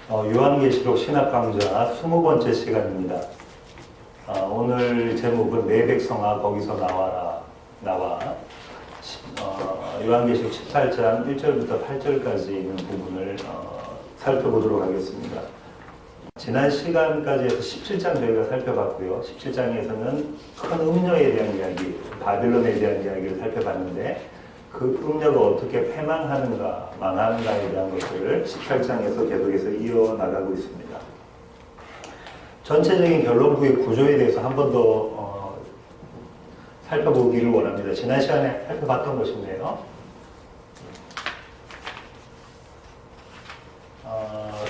요한계시록 신학강좌 20번째 시간입니다. 오늘 제목은 내 백성아 거기서 나와 요한계시록 18장 1절부터 8절까지 있는 부분을 살펴보도록 하겠습니다. 지난 시간까지 해서 17장 저희가 살펴봤고요. 17장에서는 큰 음녀에 대한 이야기, 바빌론에 대한 이야기를 살펴봤는데 그 음녀가 어떻게 패망하는가, 망하는가에 대한 것들을 18장에서 계속해서 이어나가고 있습니다. 전체적인 결론부의 구조에 대해서 한 번 더 살펴보기를 원합니다. 지난 시간에 살펴봤던 것인데요.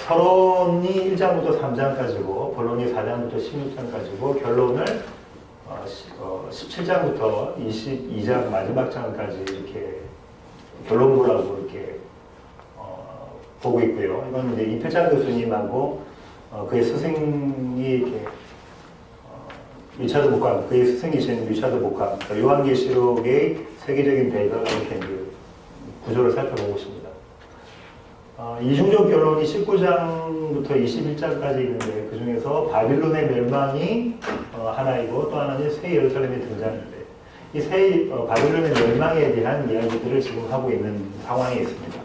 서론이 1장부터 3장까지고 본론이 4장부터 16장까지고 결론을 17장부터 22장 마지막 장까지 이렇게 결론부라고 이렇게 보고 있고요. 이건 이제 이필장 교수님하고 그의 스승이 이렇게 리차드 복강, 그의 스승이신 리차드 복강, 그러니까 요한계시록의 세계적인 배경 이렇게 구조를 살펴보고 있습니다. 이중적 결론이 19장부터 21장까지 있는데 그 중에서 바빌론의 멸망이 하나이고 또 하나는 새 예루살렘이 등장하는데 이 새 바빌론의 멸망에 대한 이야기들을 지금 하고 있는 상황에 있습니다.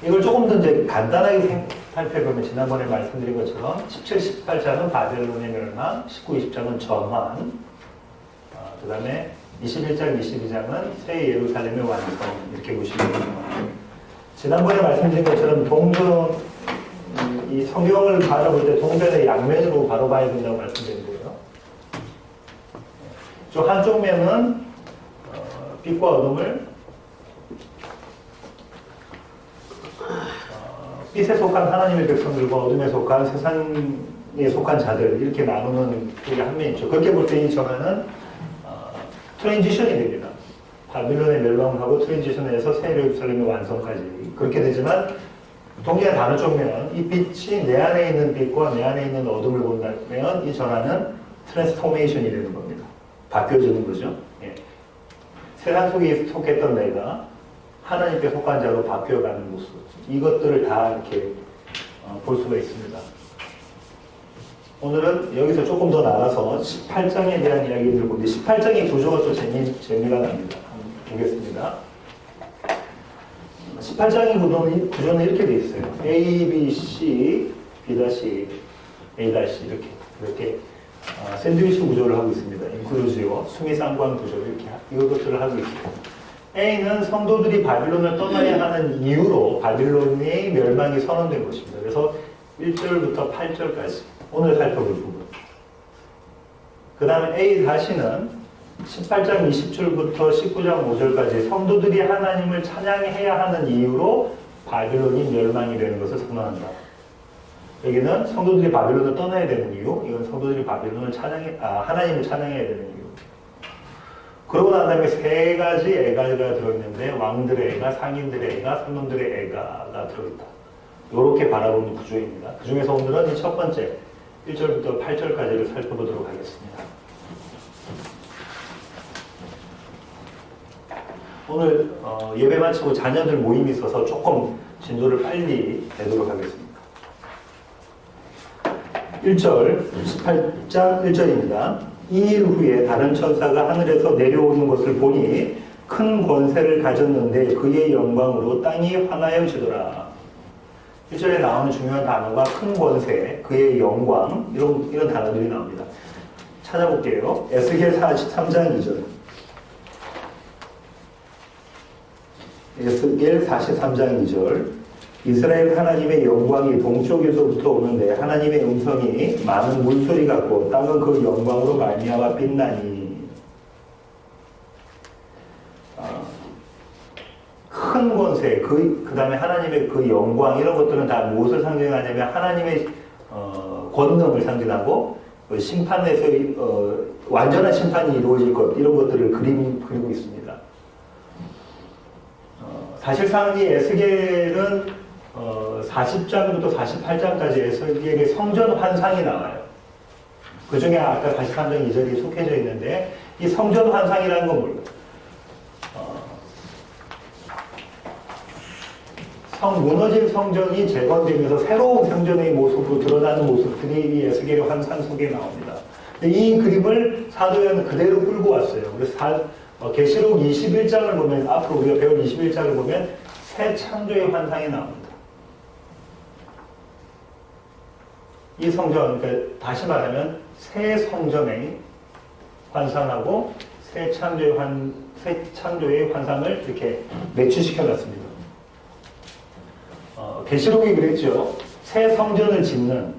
이걸 조금 더 이제 간단하게 살펴보면 지난번에 말씀드린 것처럼 17, 18장은 바빌론의 멸망, 19, 20장은 전환, 그 다음에 21장, 22장은 새 예루살렘의 완성 이렇게 보시면 됩니다. 지난번에 말씀드린 것처럼 동전, 이 성경을 바라볼 때 동전의 양면으로 바로 봐야 된다고 말씀드렸는데요. 저 한쪽 면은 빛과 어둠을 빛에 속한 하나님의 백성들과 어둠에 속한 세상에 속한 자들 이렇게 나누는 그게 한 면이죠. 그렇게 볼 때 이 전환은 트랜지션이 됩니다. 바빌론의 멸망을 하고 트랜지션에서 새 예루살렘의 완성까지 그렇게 되지만 동일한 다른 쪽면 이 빛이 내 안에 있는 빛과 내 안에 있는 어둠을 본다면 이 전환은 트랜스포메이션이 되는 겁니다. 바뀌어지는 거죠. 예. 세상 속에 속했던 내가 하나님께 속한 자로 바뀌어가는 모습 이것들을 다 이렇게 볼 수가 있습니다. 오늘은 여기서 조금 더 나가서 18장에 대한 이야기들을 보는데 18장의 구조가 또 재미가 납니다. 보겠습니다. 18장의 구조는 이렇게 되어 있어요. A, B, C, B, A, 이렇게 샌드위치 구조를 하고 있습니다. 인클루지오, 수미상관 구조 이렇게 이것들을 하고 있습니다. A는 성도들이 바빌론을 떠나야 하는 이유로 바빌론의 멸망이 선언된 것입니다. 그래서 1절부터 8절까지 오늘 살펴볼 부분. 그 다음에 A-는 18장 20절부터 19장 5절까지 성도들이 하나님을 찬양해야 하는 이유로 바빌론이 멸망이 되는 것을 선언한다. 여기는 성도들이 바빌론을 떠나야 되는 이유, 이건 성도들이 바빌론을 하나님을 찬양해야 되는 이유. 그러고 난 다음에 세 가지 애가가 들어있는데 왕들의 애가, 상인들의 애가, 선놈들의 애가가 들어있다. 이렇게 바라보는 구조입니다. 그 중에서 오늘은 이 첫 번째 1절부터 8절까지를 살펴보도록 하겠습니다. 오늘 예배 마치고 자녀들 모임이 있어서 조금 진도를 빨리 내도록 하겠습니다. 1절, 18장 1절입니다. 이 일 후에 다른 천사가 하늘에서 내려오는 것을 보니 큰 권세를 가졌는데 그의 영광으로 땅이 환하여지더라. 1절에 나오는 중요한 단어가 큰 권세, 그의 영광 이런 단어들이 나옵니다. 찾아볼게요. 에스겔 43장 2절. 에스겔 43장 2절. 이스라엘 하나님의 영광이 동쪽에서부터 오는데 하나님의 음성이 많은 물소리 같고 땅은 그 영광으로 말미암아 빛나니. 큰 권세, 그 다음에 하나님의 그 영광 이런 것들은 다 무엇을 상징하냐면 하나님의 권능을 상징하고 심판에서 완전한 심판이 이루어질 것 이런 것들을 그리고 있습니다. 사실상 이 에스겔은 40장부터 48장까지 에스겔의 성전 환상이 나와요. 그 중에 아까 43장 2절이 속해져 있는데 이 성전 환상이라는 건 뭘까요? 무너진 성전이 재건되면서 새로운 성전의 모습으로 드러나는 모습들이 이 에스겔의 환상 속에 나옵니다. 이 그림을 사도요한은 그대로 끌고 왔어요. 그래서 계시록 21장을 보면, 앞으로 우리가 배울 21장을 보면 새 창조의 환상이 나옵니다. 이 성전, 그러니까 다시 말하면 새 성전의 환상하고 새 창조의 환상을 이렇게 매치시켜 놨습니다. 계시록이 그랬죠. 새 성전을 짓는,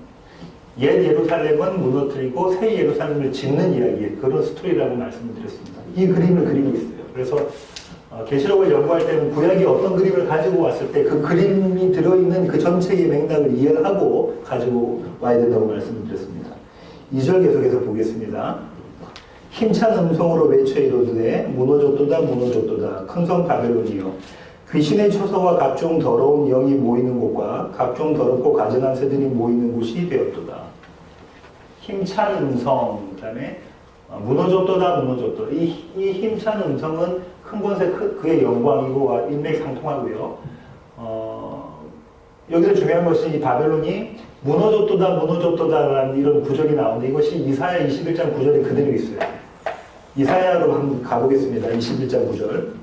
옛 예루살렘은 무너뜨리고 새 예루살렘을 짓는 이야기, 그런 스토리라고 말씀을 드렸습니다. 이 그림을 그리고 있어요. 그래서 계시록을 연구할 때는 구약이 어떤 그림을 가지고 왔을 때 그 그림이 들어있는 그 전체의 맥락을 이해하고 가지고 와야 된다고 말씀을 드렸습니다. 2절 계속해서 보겠습니다. 힘찬 음성으로 외쳐 이르되 무너졌도다 무너졌도다 큰 성 바벨론이여 귀신의 처소와 각종 더러운 영이 모이는 곳과 각종 더럽고 가증한 새들이 모이는 곳이 되었도다. 힘찬 음성, 그 다음에 무너졌도다 무너졌도다. 이 힘찬 음성은 큰 것에 그의 영광이고 일맥상통하고요. 여기서 중요한 것은 이 바벨론이 무너졌도다 무너졌도다라는 이런 구절이 나오는데 이것이 이사야 21장 9절에 그대로 있어요. 이사야로 한번 가보겠습니다. 21장 9절.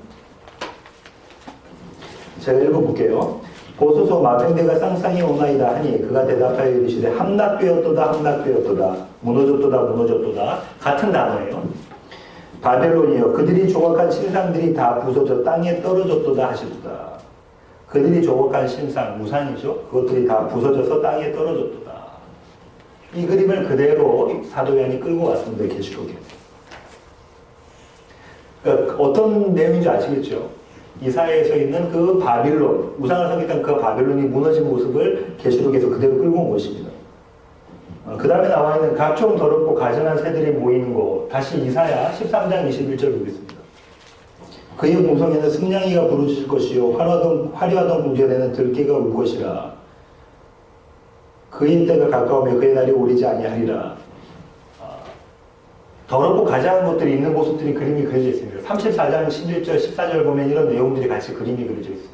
제가 읽어볼게요. 보소서 마병대가 쌍쌍이 오나이다 하니 그가 대답하여 이르시되 함락되었도다 함락되었도다 무너졌도다 무너졌도다. 같은 단어예요. 바벨론이여 그들이 조각한 신상들이 다 부서져 땅에 떨어졌도다 하시도다. 그들이 조각한 신상, 우상이죠. 그것들이 다 부서져서 땅에 떨어졌도다. 이 그림을 그대로 사도요한이 끌고 왔습니다. 계시록에. 그러니까 어떤 내용인지 아시겠죠? 이사야에서 있는 그 바빌론, 우상을 섬기던 그 바빌론이 무너진 모습을 계시록에서 그대로 끌고 온 것입니다. 그 다음에 나와 있는 각종 더럽고 가증한 새들이 모이는 곳, 다시 이사야 13장 21절 보겠습니다. 그의 공성에는 승냥이가 부르짖을 것이요 화려하던 궁전에는 들깨가 울 것이라. 그의 때가 가까우며 그의 날이 오리지 아니하리라. 더럽고 가증한 것들이 있는 모습들이 그림이 그려져 있습니다. 34장 11절 14절 보면 이런 내용들이 같이 그림이 그려져 있어요.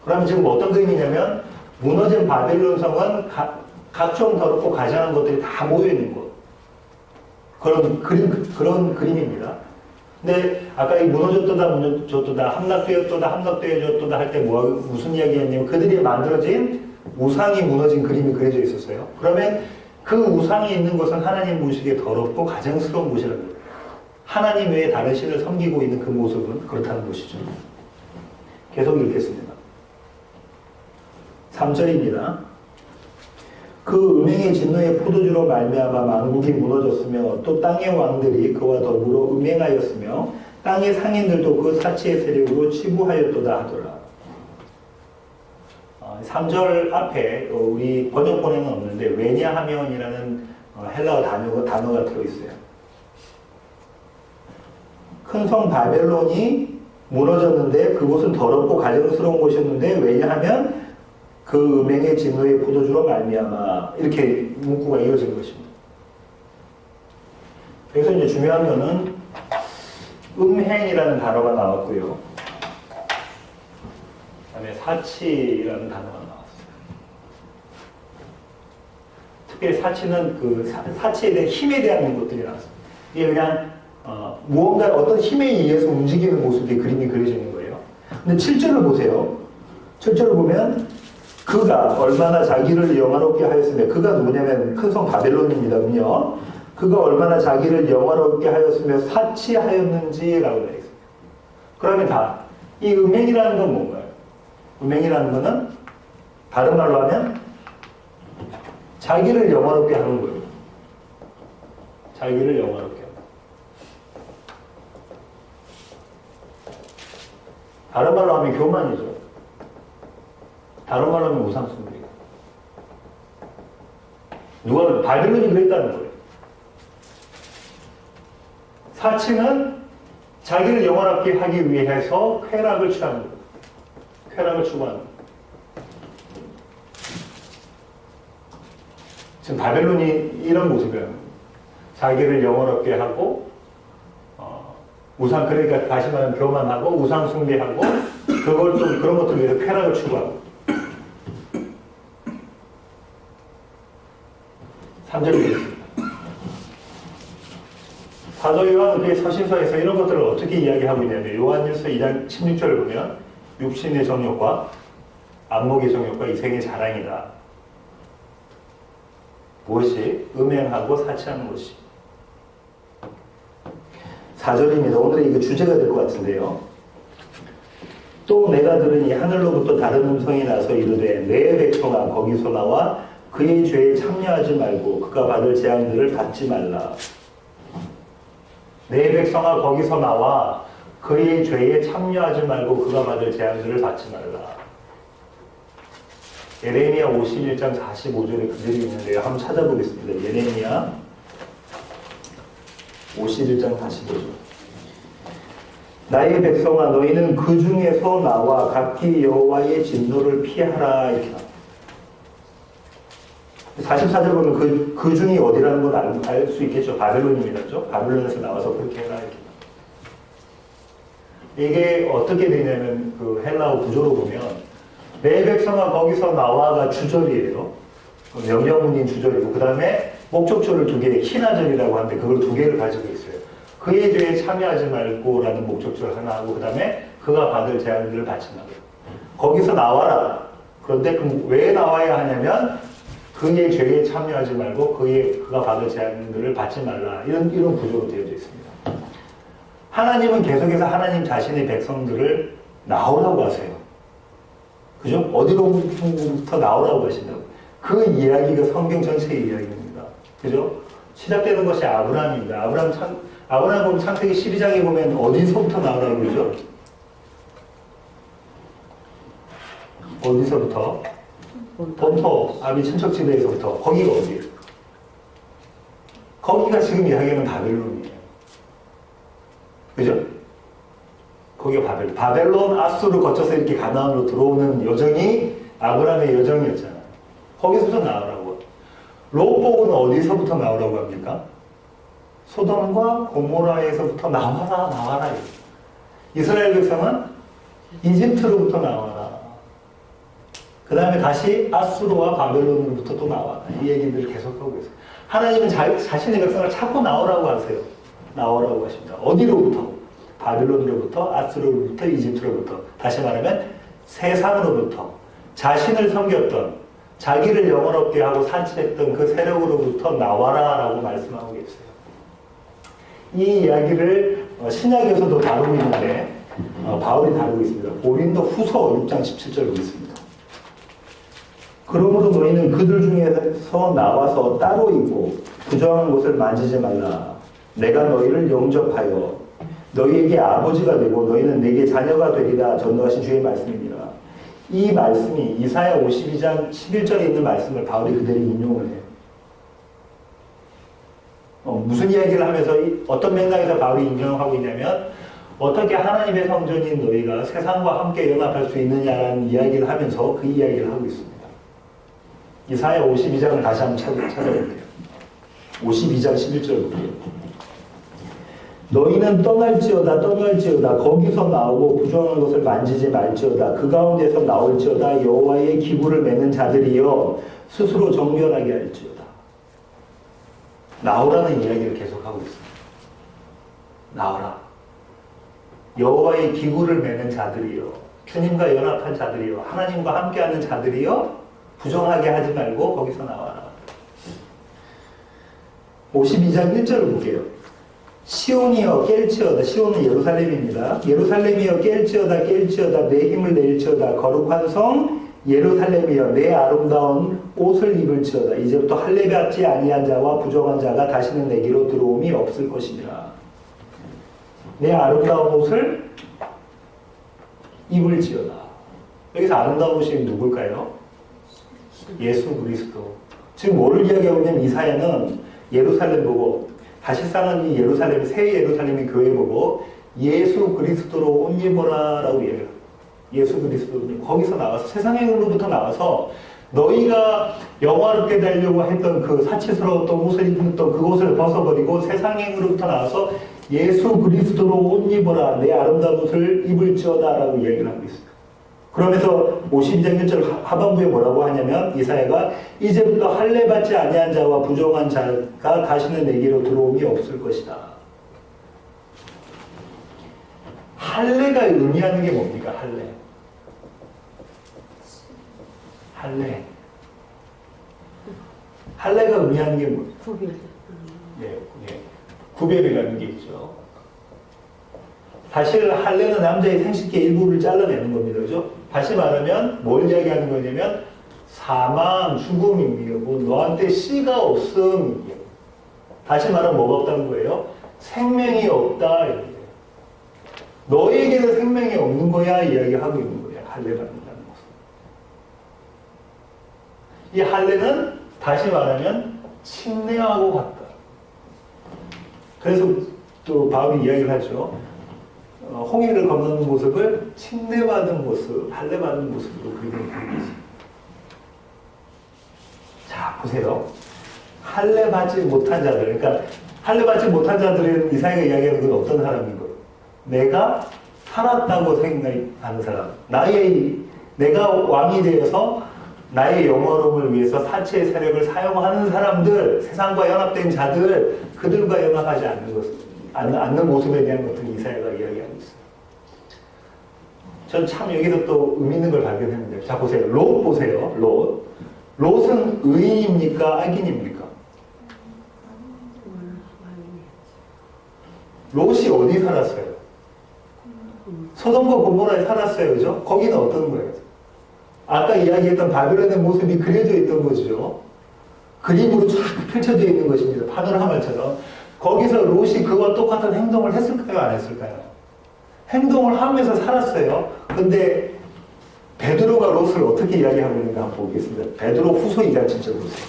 그럼 지금 어떤 그림이냐면 무너진 바벨론 성은 각종 더럽고 가증한 것들이 다 모여있는 것. 그런 그림입니다. 근데 아까 이 무너졌도다 무너졌도다 함락되었도다 함락되어졌도다 할 때 무슨 이야기였냐면 그들이 만들어진 우상이 무너진 그림이 그려져 있었어요. 그러면 그 우상이 있는 것은 하나님 보시기에 더럽고 가증스러운 곳이라는 거예요. 하나님 외에 다른 신을 섬기고 있는 그 모습은 그렇다는 것이죠. 계속 읽겠습니다. 3절입니다. 그 음행의 진노의 포도주로 말미암아 만국이 무너졌으며 또 땅의 왕들이 그와 더불어 음행하였으며 땅의 상인들도 그 사치의 세력으로 치부하였도다 하더라. 3절 앞에 우리 번역본에는 없는데 왜냐하면이라는 헬라어 단어가 들어있어요. 큰 성 바벨론이 무너졌는데 그곳은 더럽고 가증스러운 곳이었는데 왜냐하면 그 음행의 진노의 포도주로 말미암아 이렇게 문구가 이어진 것입니다. 여기서 이제 중요한 거는 음행이라는 단어가 나왔고요. 그다음에 사치라는 단어가 나왔어요. 특별히 사치는 그 사치에 대한 힘에 대한 것들이 나왔습니다. 이게 그냥 무언가 어떤 힘에 의해서 움직이는 모습이 그림이 그려져 있는 거예요. 근데 7절을 보세요. 7절을 보면 그가 얼마나 자기를 영화롭게 하였으며 그가 누구냐면 큰 성 바벨론입니다군요. 그가 얼마나 자기를 영화롭게 하였으며 사치하였는지라고 되어 있습니다. 그러면 이 음행이라는 건 뭔가요? 음행이라는 것은 다른 말로 하면 자기를 영화롭게 하는 거예요. 자기를 영화롭게 하는. 다른 말로 하면 교만이죠. 다른 말로 하면 우상숭배예요. 누가 바빌론이 그랬다는 거예요. 사치는 자기를 영원하게 하기 위해서 쾌락을 취하는 거예요. 쾌락을 추구하는 거예요. 지금 바벨론이 이런 모습이에요. 자기를 영원하게 하고 그러니까 다시 말하면 교만하고 우상숭배하고 그걸 좀 그런 것들 위해서 쾌락을 추구하고 3절 보겠습니다. 사도 요한 그의 서신서에서 이런 것들을 어떻게 이야기하고 있냐면 요한일서 2장 16절을 보면 육신의 정욕과 안목의 정욕과 이생의 자랑이다. 무엇이? 음행하고 사치하는 것이. 4절입니다. 오늘의 이거 주제가 될 것 같은데요. 또 내가 들으니 하늘로부터 다른 음성이 나서 이르되 내 백성아 거기서 나와 그의 죄에 참여하지 말고 그가 받을 재앙들을 받지 말라. 내 백성아 거기서 나와 그의 죄에 참여하지 말고 그가 받을 재앙들을 받지 말라. 예레미야 51장 45절에 그대로 있는데요. 한번 찾아보겠습니다. 예레미야 51장 45절. 나의 백성아 너희는 그 중에서 나와 각기 여호와의 진노를 피하라. 이렇게 나옵니다. 44절 보면 그 중이 어디라는 걸 알 수 있겠죠. 바벨론입니다죠. 바벨론에서 나와서 그렇게 해라. 이게 어떻게 되냐면 그 헬라어 구조로 보면 내 백성아 거기서 나와가 주절이에요. 명령문인 주절이고 그 다음에 목적절을 두 개, 키나절이라고 하는데 그걸 두 개를 가지고 있어요. 그의 죄에 참여하지 말고라는 목적절 하나 하고 그 다음에 그가 받을 재앙들을 받지 말고 거기서 나와라. 그런데 왜 나와야 하냐면 그의 죄에 참여하지 말고 그가 받을 재앙들을 받지 말라. 이런 구조로 되어져 있습니다. 하나님은 계속해서 하나님 자신의 백성들을 나오라고 하세요. 그죠? 어디로부터 나오라고 하신다고. 그 이야기가 성경 전체의 이야기입니다. 그죠? 시작되는 것이 아브라함입니다. 아브라함 보면 창세기 12장에 보면 어디서부터 나오라고 그러죠? 어디서부터? 본토, 아비 친척지대에서부터. 거기가 어디예요? 거기가 지금 이야기하는 바벨론이에요. 그죠? 거기가 바벨론, 아수를 거쳐서 이렇게 가나안으로 들어오는 여정이 아브라함의 여정이었잖아요. 거기서부터 나오라고. 롯복은 어디서부터 나오라고 합니까? 소돔과 고모라에서부터 나와라. 이스라엘 백성은 이집트로부터 나와라. 그 다음에 다시 아수르와 바벨론으로부터 또 나와라. 이 얘기들을 계속하고 있어요. 하나님은 자신의 백성을 찾고 나오라고 하세요. 나오라고 하십니다. 어디로부터? 바빌론으로부터, 아수르로부터, 이집트로부터. 다시 말하면 세상으로부터 자신을 섬겼던 자기를 영원롭게 하고 산치했던 그 세력으로부터 나와라 라고 말씀하고 계세요. 이 이야기를 신약에서도 다루고 있는데 바울이 다루고 있습니다. 고린도 후서 6장 17절 보겠습니다. 그러므로 너희는 그들 중에서 나와서 따로 있고 부정한 것을 만지지 말라. 내가 너희를 영접하여 너희에게 아버지가 되고 너희는 내게 자녀가 되리라 전도하신 주의 말씀입니다. 이 말씀이 이사야 52장 11절에 있는 말씀을 바울이 그대로 인용을 해요. 무슨 이야기를 하면서 어떤 맥락에서 바울이 인용하고 있냐면 어떻게 하나님의 성전인 너희가 세상과 함께 연합할 수 있느냐라는 이야기를 하면서 그 이야기를 하고 있습니다. 이사야 52장을 다시 한번 찾아볼게요. 52장 11절 볼게요. 너희는 떠날지어다 거기서 나오고 부정한 것을 만지지 말지어다 그 가운데서 나올지어다 여호와의 기구를 매는 자들이여 스스로 정결하게 할지어다. 나오라는 이야기를 계속하고 있습니다. 나오라. 여호와의 기구를 매는 자들이여 주님과 연합한 자들이여 하나님과 함께하는 자들이여 부정하게 하지 말고 거기서 나와라. 52장 1절을 볼게요. 시온이여 깰지어다. 시온은 예루살렘입니다. 예루살렘이여 깰지어다 내 힘을 내일지어다. 거룩한 성 예루살렘이여 내 아름다운 옷을 입을지어다. 이제부터 할례 받지 아니한 자와 부정한 자가 다시는 내게로 들어옴이 없을 것이니라. 내 아름다운 옷을 입을지어다. 여기서 아름다운 옷이 누굴까요? 예수 그리스도. 지금 뭐를 이야기하고 있냐면 이사야는 예루살렘 보고 다시 쌓는 이 예루살렘, 새 예루살렘의 교회 보고 예수 그리스도로 옷 입어라라고 얘기해요. 예수 그리스도 거기서 나와서 세상으로부터 나와서 너희가 영화롭게 되려고 했던 그 사치스러웠던 옷을 입었던 그것을 벗어버리고 세상으로부터 나와서 예수 그리스도로 옷 입어라 내 아름다운 옷을 입을지어다라고 얘기를 하고 있어요. 그러면서 52장 1절 하반부에 뭐라고 하냐면 이사야가 이제부터 할례 받지 아니한 자와 부정한 자가 다시는 내게로 들어옴이 없을 것이다. 할례가 의미하는 게 뭡니까? 할례가 의미하는 게 뭐예요? 구별. 구별이라는 게 있죠. 사실 할례는 남자의 생식기 일부를 잘라내는 겁니다. 그죠? 다시 말하면 뭘 이야기하는 거냐면 사망, 죽음입니다. 뭐 너한테 씨가 없음. 다시 말하면 뭐가 없다는 거예요? 생명이 없다. 너에게는 생명이 없는 거야 이야기하고 있는 거예요. 할례 받는다는 것은. 이 할례는 다시 말하면 침례하고 같다. 그래서 또 바울이 이야기를 하죠. 홍해를 건너는 모습을 침례받은 모습, 할례받은 모습으로 그리는 거지. 자, 보세요. 할례받지 못한 자들, 그러니까 할례받지 못한 자들은 이사야가 이야기하는 건 어떤 사람인 거예요? 내가 살았다고 생각하는 사람, 내가 왕이 되어서 나의 영화로움을 위해서 사체의 세력을 사용하는 사람들, 세상과 연합된 자들, 그들과 연합하지 않는 모습에 대한 것을 이사야가 이야기하고 있어요. 전 참 여기서 또 의미 있는 걸 발견했는데, 자 보세요. 롯 보세요. 롯은 의인입니까? 악인입니까? 롯이 어디 살았어요? 소돔과 고모라에 살았어요. 그죠? 거기는 어떤 거예요? 아까 이야기했던 바벨론의 모습이 그려져 있던 거죠. 그림으로 쫙 펼쳐져 있는 것입니다. 파노라마처럼. 거기서 롯이 그와 똑같은 행동을 했을까요? 안 했을까요? 행동을 하면서 살았어요. 근데 베드로가 롯을 어떻게 이야기하고 있는가 한번 보겠습니다. 베드로 후서 2장 7절 보세요.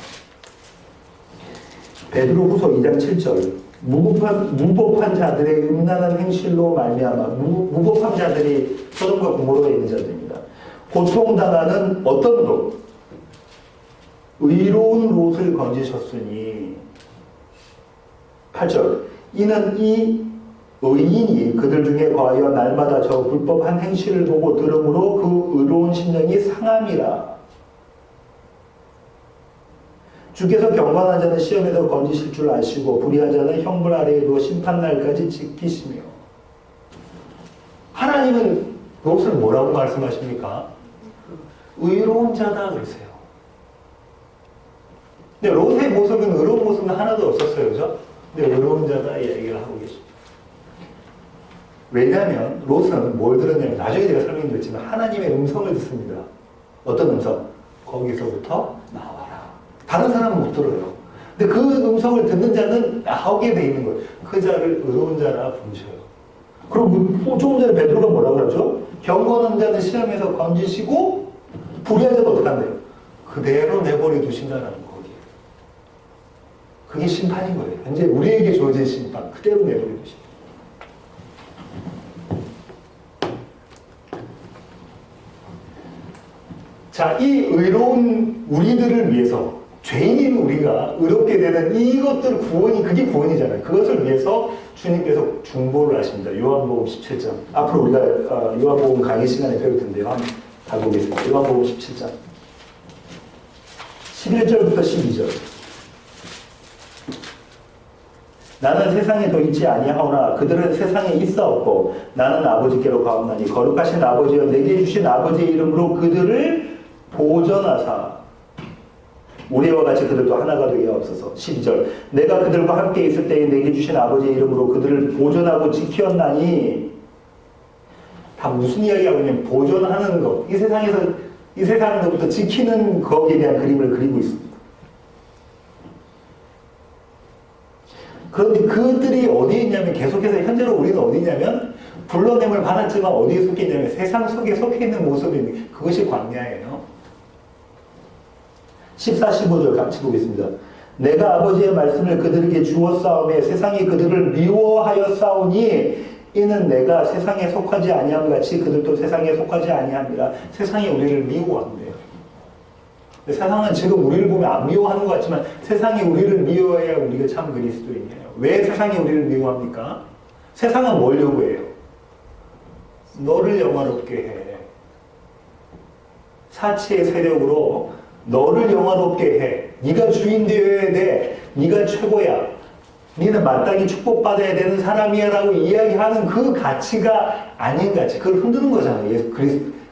베드로 후서 2장 7절. 무법한 자들의 음란한 행실로 말미암아 무법한 자들이 소돔과 고모라에 있는 자들입니다. 고통당하는 어떤 롯? 의로운 롯을 건지셨으니 8절. 이는 이 의인이 그들 중에 거하여 날마다 저 불법한 행실을 보고 들음으로 그 의로운 심령이 상함이라. 주께서 경건한 자는 시험에서 건지실 줄 아시고 불의한 자는 형벌 아래에 두어 심판날까지 지키시며. 하나님은 롯을 뭐라고 말씀하십니까? 의로운 자다 그러세요. 근데 롯의 모습은 의로운 모습은 하나도 없었어요. 그죠? 근데 의로운 자다 얘기를 하고 계십니다. 왜냐하면 롯은 뭘 들었냐면 나중에 제가 설명드렸지만 하나님의 음성을 듣습니다. 어떤 음성? 거기서부터 나와라. 다른 사람은 못 들어요. 근데 그 음성을 듣는 자는 나오게 돼 있는 거예요. 그 자를 의로운 자라 부르셔요. 그럼 조금 전에 베드로가 뭐라고 그러죠? 경건한 자는 시험에서 건지시고 불의한 자는 어떻게 한대요? 그대로 내버려 두신다는 거예요. 그게 심판인 거예요. 현재 우리에게 주어진 심판, 그대로 내버려 두신다. 자, 이 의로운 우리들을 위해서, 죄인인 우리가 의롭게 되는 이것들 그게 구원이잖아요. 그것을 위해서 주님께서 중보를 하십니다. 요한복음 17장. 앞으로 우리가 요한복음 강의 시간에 배울 텐데요. 한번 가보겠습니다. 요한복음 17장. 11절부터 12절. 나는 세상에 더 있지 아니하오나 그들은 세상에 있사옵고 나는 아버지께로 가옵나니 거룩하신 아버지여 내게 주신 아버지의 이름으로 그들을 보전하사 우리와 같이 그들도 하나가 되게 하옵소서. 12절. 내가 그들과 함께 있을 때에 내게 주신 아버지의 이름으로 그들을 보전하고 지켰나니. 다 무슨 이야기하고 있냐면 보존하는 것. 이 세상으로부터 지키는 거기에 대한 그림을 그리고 있습니다. 그런데 그들이 어디에 있냐면 계속해서 현재로 우리는 어디 있냐면 불러냄을 받았지만 어디에 속해 있냐면 세상 속에 속해 있는 모습입니다. 그것이 광야예요. 14, 15절 같이 보겠습니다. 내가 아버지의 말씀을 그들에게 주어 싸우매 세상이 그들을 미워하여 싸우니 이는 내가 세상에 속하지 아니함 같이 그들도 세상에 속하지 아니함이라. 세상이 우리를 미워한대요. 세상은 지금 우리를 보면 안 미워하는 것 같지만 세상이 우리를 미워해야 우리가 참 그리스도인이에요. 왜 세상이 우리를 미워합니까? 세상은 뭘 요구해요? 너를 영화롭게 해. 사치의 세력으로 너를 영화롭게 해. 네가 주인 되어야 돼. 네가 최고야. 너는 마땅히 축복받아야 되는 사람이야 라고 이야기하는 그 가치가 아닌 가치. 그걸 흔드는 거잖아요.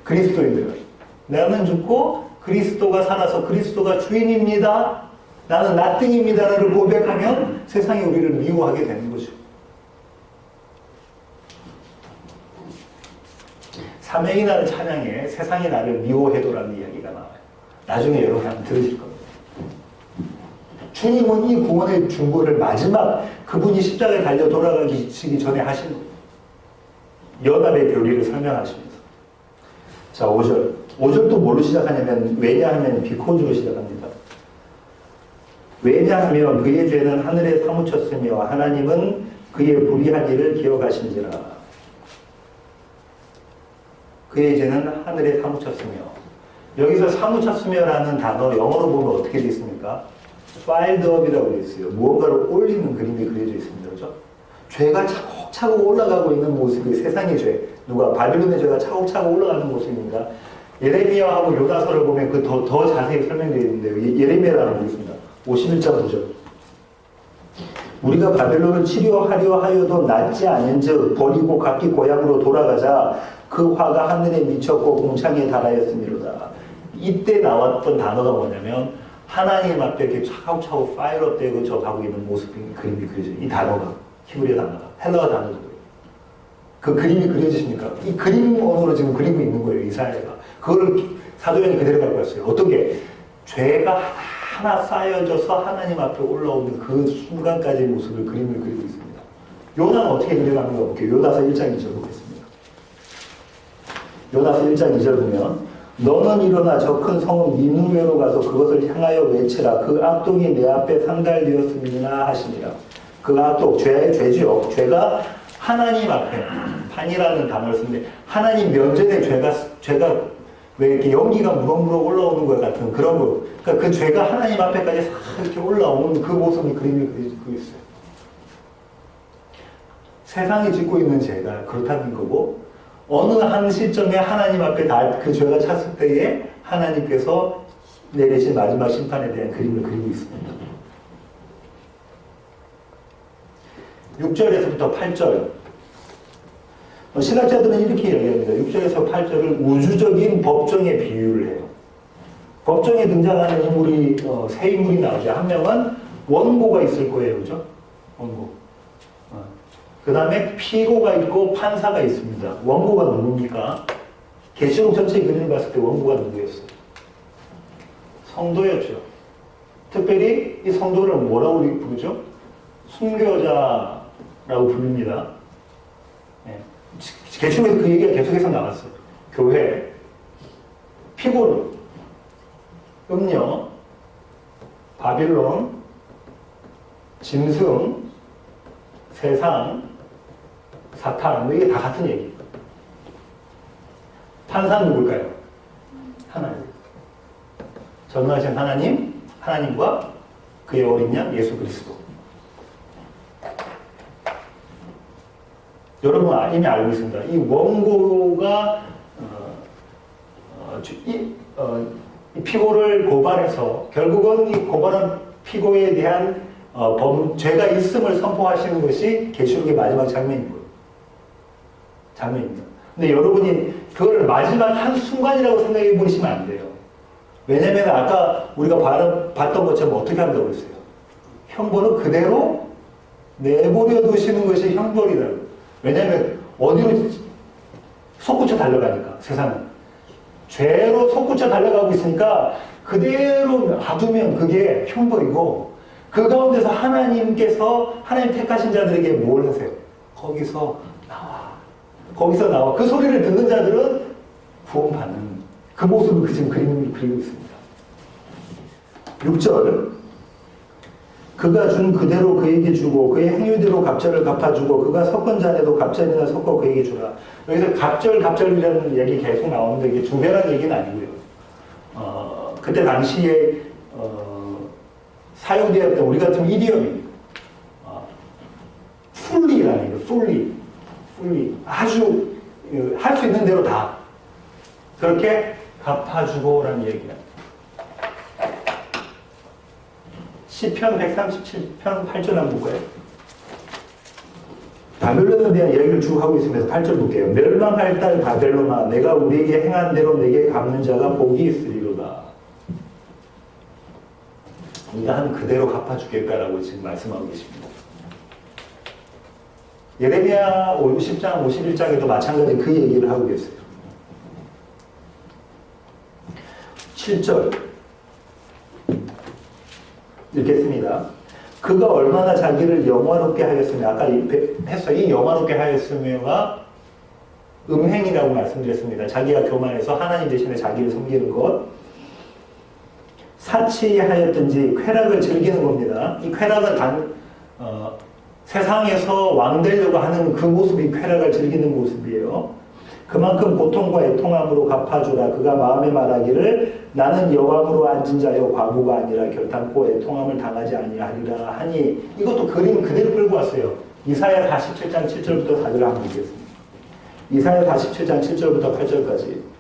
그리스도인들은. 나는 죽고 그리스도가 살아서 그리스도가 주인입니다. 나는 나띵입니다. 라를 고백하면 세상이 우리를 미워하게 되는 거죠. 삼행이 나는 찬양에 세상이 나를 미워해도라는 이야기가 나와요. 나중에 여러분 한번 들으실 겁니다. 주님은 이 구원의 중보를 마지막 그분이 십자가에 달려 돌아가시기 전에 하신 거예요. 연합의 교리를 설명하시면서. 자, 5절. 5절도 뭘로 시작하냐면 왜냐하면 비코즈로 시작합니다. 왜냐하면 그의 죄는 하늘에 사무쳤으며 하나님은 그의 불의한 일을 기억하신지라. 그의 죄는 하늘에 사무쳤으며. 여기서 사무쳤으며라는 단어 영어로 보면 어떻게 되어 있습니까? piled up이라고 되어 있어요. 무언가를 올리는 그림이 그려져 있습니다. 그렇죠? 죄가 차곡차곡 올라가고 있는 모습이 세상의 죄. 누가 바빌론의 죄가 차곡차곡 올라가는 모습입니다. 예레미야하고 요나서를 보면 그 더 자세히 설명되어 있는데요. 예레미야라는 거 있습니다. 51장 9절. 우리가 바벨론을 치료하려 하여도 낫지 않은즉 버리고 각기 고향으로 돌아가자. 그 화가 하늘에 미쳤고 공창에 달하였음이로다. 이때 나왔던 단어가 뭐냐면 하나님 앞에 이렇게 차곡차곡 파이어되고 저 가고 있는 모습이 그림이 그려져요. 이 단어가 히브리어 단어가 헬라어 단어도 그 그림이 그려지십니까? 이 그림 언어로 지금 그리고 있는 거예요. 이사야가 그걸 사도행이 그대로 갖고 왔어요. 어떻게 죄가 하나 쌓여져서 하나님 앞에 올라오는 그 순간까지의 모습을 그림을 그리고 있습니다. 요나는 어떻게 그려가는가 볼게요. 요나서 1장 2절 보겠습니다. 요나서 1장 2절 보면 너는 일어나 저 큰 성읍 니느웨로 가서 그것을 향하여 외치라. 그 악독이 내 앞에 상달되었음이나 하시니라. 그 악독, 죄지요. 죄가 하나님 앞에, 판이라는 단어를 쓰는데 하나님 면전에 죄가 왜 이렇게 연기가 무럭무럭 올라오는 것 같은 그런 거. 그러니까 그 죄가 하나님 앞에까지 싹 이렇게 올라오는 그 모습이 그림이 그려지고 있어요. 세상이 짓고 있는 죄가 그렇다는 거고, 어느 한 시점에 하나님 앞에 그 죄가 찼을 때에 하나님께서 내리신 마지막 심판에 대한 그림을 그리고 있습니다. 6절에서부터 8절. 신학자들은 이렇게 이야기합니다. 6절에서 8절을 우주적인 법정에 비유를 해요. 법정에 등장하는 인물이 세 인물이 나오죠. 한 명은 원고가 있을 거예요. 그죠? 원고. 그 다음에 피고가 있고 판사가 있습니다. 원고가 누굽니까? 계시록 전체의 그림을 봤을 때 원고가 누구였어요? 성도였죠. 특별히 이 성도를 뭐라고 부르죠? 순교자라고 부릅니다. 네. 계시록에서 그 얘기가 계속해서 나왔어요. 교회, 피고를, 음녀, 바빌론, 짐승, 세상, 사탄, 이게 다 같은 얘기예요. 판사는 누굴까요? 하나님. 전능하신 하나님, 하나님과 그의 어린 양 예수 그리스도. 여러분 이미 알고 있습니다. 이 원고가 이 피고를 고발해서 결국은 이 고발한 피고에 대한 죄가 있음을 선포하시는 것이 계시록의 마지막 장면인 거예요. 장면입니다. 근데 여러분이 그걸 마지막 한 순간이라고 생각해 보시면 안 돼요. 왜냐면 아까 우리가 봤던 것처럼 어떻게 한다고 했어요? 형벌은 그대로 내버려 두시는 것이 형벌이라고. 왜냐면 어디로 솟구쳐 달려가니까 세상은. 죄로 솟구쳐 달려가고 있으니까 그대로 놔두면 그게 형벌이고 그 가운데서 하나님께서 하나님 택하신 자들에게 뭘 하세요? 거기서 나와. 그 소리를 듣는 자들은 구원받는 그 모습을 지금 그림을 그리고 있습니다. 6절. 그가 준 그대로 그에게 주고 그의 행위대로 갑절을 갚아주고 그가 섞은 잔에도 갑절이나 섞어 그에게 주라. 여기서 갑절이라는 얘기 계속 나오는데 이게 주배라는 얘기는 아니고요. 그때 당시에 사용되었던 우리 같은 이디엄입니다. 풀리라는 얘기예요. 풀리. 아주 할 수 있는 대로 다. 그렇게 갚아주고라는 얘기야. 시편 137편 8절 한번 볼까요? 바벨론에 대한 이야기를 쭉 하고 있으면서 8절 볼게요. 멸망할 딸 바벨론아, 내가 우리에게 행한 대로 내게 갚는 자가 복이 있으리로다. 네가 한 그대로 갚아주겠다라고 지금 말씀하고 계십니다. 예레미야 50장, 51장에도 마찬가지 그 얘기를 하고 계세요. 7절 읽겠습니다. 그가 얼마나 자기를 영화롭게 하였으며, 아까 했어요. 이 영화롭게 하였으며가 음행이라고 말씀드렸습니다. 자기가 교만해서 하나님 대신에 자기를 섬기는 것. 사치하였든지 쾌락을 즐기는 겁니다. 이 쾌락은 세상에서 왕 되려고 하는 그 모습이 쾌락을 즐기는 모습이에요. 그만큼 고통과 애통함으로 갚아주라. 그가 마음에 말하기를 나는 여왕으로 앉은 자여 과부가 아니라 결탄코 애통함을 당하지 아니하리라 하니, 이것도 그림 그대로 끌고 왔어요. 이사야 47장 7절부터 4절 한번 보겠습니다. 이사야 47장 7절부터 8절까지.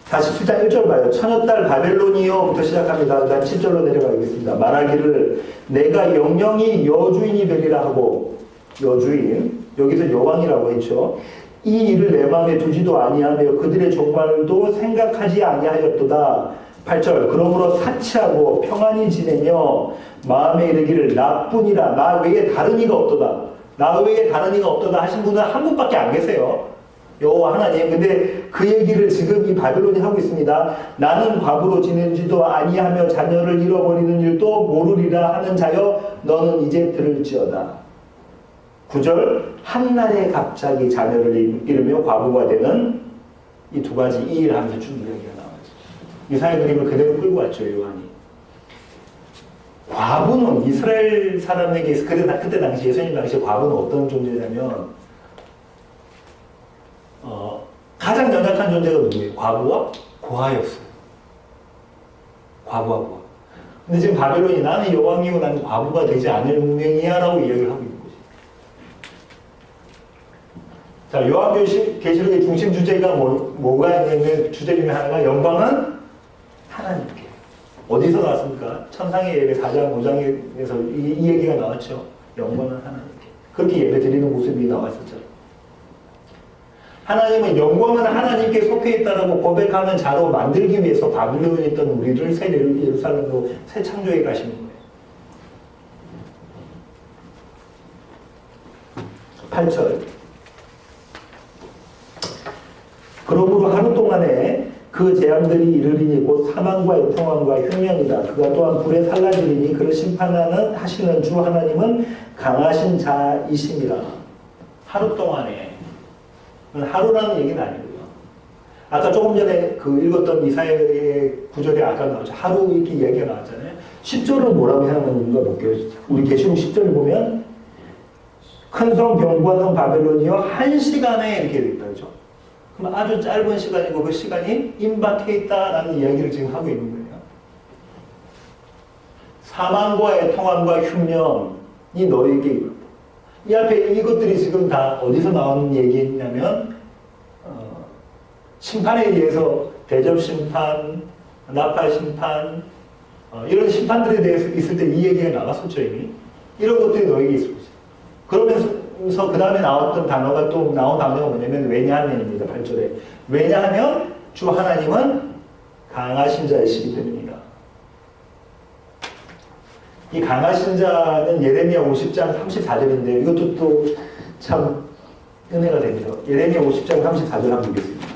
47장 1절 봐요. 처녀딸 바벨론이여부터 시작합니다. 난 7절로 내려가겠습니다. 말하기를 내가 영영이 여주인이 되리라 하고, 여주인, 여기서 여왕이라고 했죠. 이 일을 내 마음에 두지도 아니하며 그들의 종말도 생각하지 아니하였도다. 8절 그러므로 사치하고 평안히 지내며 마음에 이르기를 나뿐이라 나 외에 다른 이가 없도다. 나 외에 다른 이가 없도다 하신 분은 한 분밖에 안 계세요. 여호와 하나님. 근데 그 얘기를 지금 이 바벨론이 하고 있습니다. 나는 과부로 지내지도 아니하며 자녀를 잃어버리는 일도 모르리라 하는 자여 너는 이제 들을지어다. 9절 한날에 갑자기 자녀를 잃으며 과부가 되는 이 두 가지 이 일을 하면서 쭉 이야기가 나와요. 이사야 그림을 그대로 끌고 왔죠. 요한이. 과부는 이스라엘 사람에게 그때 당시 예수님 당시에 과부는 어떤 존재냐면 가장 연약한 존재가 누구예요? 과부와 고아였어요. 과부와 고아. 근데 지금 바벨론이 나는 여왕이고 나는 과부가 되지 않을 운명이야 라고 이야기를 하고 있는 거지. 자, 요한계시록의 중심 주제가 뭐가 있냐면 주제 중에 하나가 영광은 하나님께. 어디서 나왔습니까? 천상의 예배 4장 5장에서 이 얘기가 나왔죠. 영광은 하나님께. 그렇게 예배 드리는 모습이 나왔었죠. 하나님은 영광은 하나님께 속해 있다라고 고백하는 자로 만들기 위해서 바빌론에 있던 우리를 새 예루살렘으로 새 창조해 가시는 거예요. 8절 그러므로 하루 동안에 그 재앙들이 이르리니 곧 사망과 애통함과 흉년이다. 그가 또한 불에 살라지리니 그를 하시는 주 하나님은 강하신 자이심이라. 하루 동안에. 하루라는 얘기는 아니고요. 아까 조금 전에 읽었던 이사야의 구절에 아까 나왔죠. 하루 이렇게 이야기가 나왔잖아요. 10절은 뭐라고 해놨는가 볼게요. 우리 계시록 10절을 보면 큰 성 병관성 바벨론이요 한 시간에 이렇게 되어 있다. 그죠? 그럼 아주 짧은 시간이고 그 시간이 임박해 있다라는 이야기를 지금 하고 있는 거예요. 사망과 애통함과 흉년이 너에게 있다. 이 앞에 이것들이 지금 다 어디서 나오는 얘기냐면 심판에 의해서 대접 심판, 나팔 심판 이런 심판들에 대해서 있을 때 이 얘기가 나왔었죠 이미. 이런 것들이 너에게 있을 거죠. 그러면서 그 다음에 나온 단어가 뭐냐면 왜냐하면입니다. 8절에. 왜냐하면 주 하나님은 강하신 자이시기 때문이다. 이 강하신 자는 예레미야 50장 34절인데 이것도 또 참 은혜가 됩니다. 예레미야 50장 34절 한번 보겠습니다.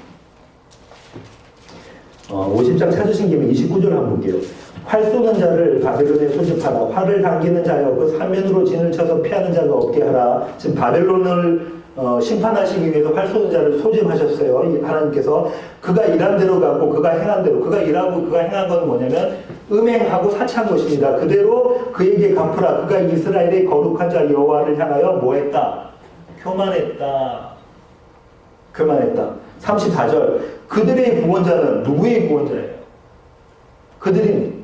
50장 찾으신 김에 29절 한번 볼게요. 활 쏘는 자를 바벨론에 소집하라. 활을 당기는 자여 그 사면으로 진을 쳐서 피하는 자가 없게 하라. 지금 바벨론을 심판하시기 위해서 활 쏘는 자를 소집하셨어요. 하나님께서 그가 일한 대로 가고 그가 행한 대로 그가 일하고 그가 행한 건 뭐냐면 음행하고 사치한 것입니다. 그대로 그에게 갚으라. 그가 이스라엘의 거룩한 자 여호와를 향하여 뭐했다? 교만했다. 34절 그들의 구원자는 누구의 구원자예요? 그들이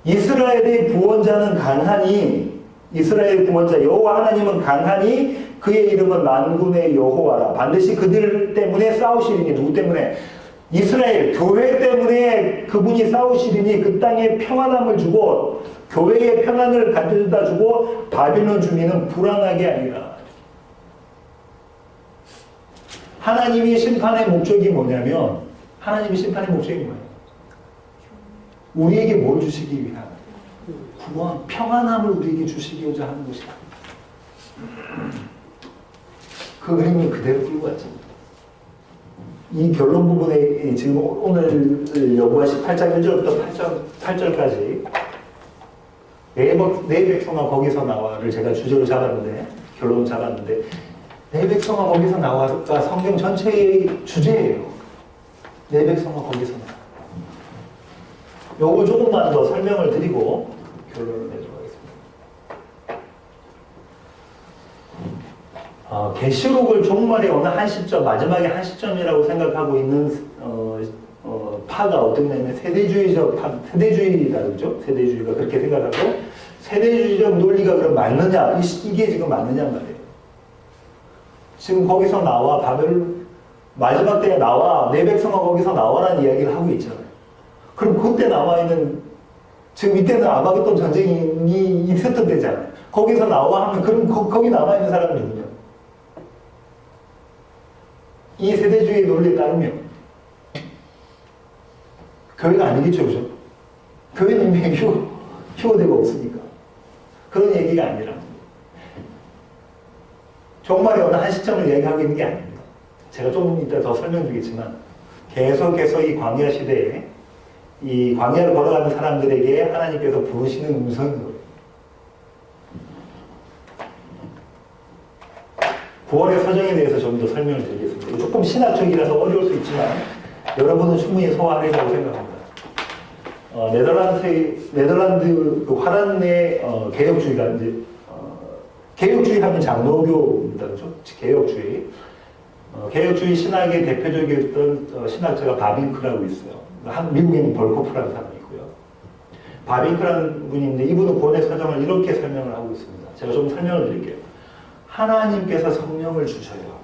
이스라엘의 구원자는 강하니 이스라엘의 구원자 여호와 하나님은 강하니 그의 이름은 만군의 여호와라. 반드시 그들 때문에 싸우시리니 누구 때문에? 이스라엘 교회 때문에 그분이 싸우시리니 그 땅에 평안함을 주고 교회의 평안을 가져다 주고 바빌론 주민은 불안하게 하리라. 하나님이 심판의 목적이 뭐냐면 하나님이 심판의 목적이 뭐예요? 우리에게 뭘 주시기 위한 구원, 평안함을 우리에게 주시고자 하는 것이다. 그 그림을 그대로 끌고 왔습니다. 이 결론 부분에 지금 오늘 여부하신 8장 1절부터 8절까지 내 백성아 거기서 나와를 제가 주제로 잡았는데 결론을 잡았는데 내 백성아 거기서 나와가 성경 전체의 주제예요. 내 백성아 거기서 나와. 요걸 조금만 더 설명을 드리고 결론을 내도록 하겠습니다. 계시록을 종말의 어느 한 시점, 마지막의 한 시점이라고 생각하고 있는 파가 어떤 냐면 세대주의적 파, 세대주의다 그러죠? 세대주의가 그렇게 생각하고 세대주의적 논리가 그럼 맞느냐? 이게 지금 맞느냐 말이에요. 지금 거기서 나와 바벨 마지막 때에 나와 내 백성아 거기서 나와라는 이야기를 하고 있잖아요. 그럼 그때 나와 있는 지금 이때는 아마겟돈 전쟁이 있었던 때잖아요. 거기서 나와 하면 그럼 거기 남아 있는 사람은 누구냐? 이 세대주의 논리에 따르면 교회가 아니겠죠, 그죠? 교회는 이미 휴거되고 없으니까. 그런 얘기가 아니라 종말의 어느 한 시점을 얘기하고 있는 게 아닙니다. 제가 좀 이따 더 설명드리겠지만 계속해서 이 광야 시대에 이 광야를 걸어가는 사람들에게 하나님께서 부르시는 음성이에요. 구원의 서정에 대해서 좀 더 설명을 드리겠습니다. 조금 신학적이라서 어려울 수 있지만 여러분은 충분히 소화하리라고 생각합니다. 네덜란드 화란의 개혁주의가 이제 개혁주의 하면 장로교입니다, 그렇죠? 개혁주의. 개혁주의 신학의 대표적이었던 신학자가 바빙크라고 있어요. 미국에는 벌코프라는 사람이 있고요. 바빙크라는 분이 있는데 이분은 구원의 서정을 이렇게 설명을 하고 있습니다. 제가 좀 설명을 드릴게요. 하나님께서 성령을 주셔요.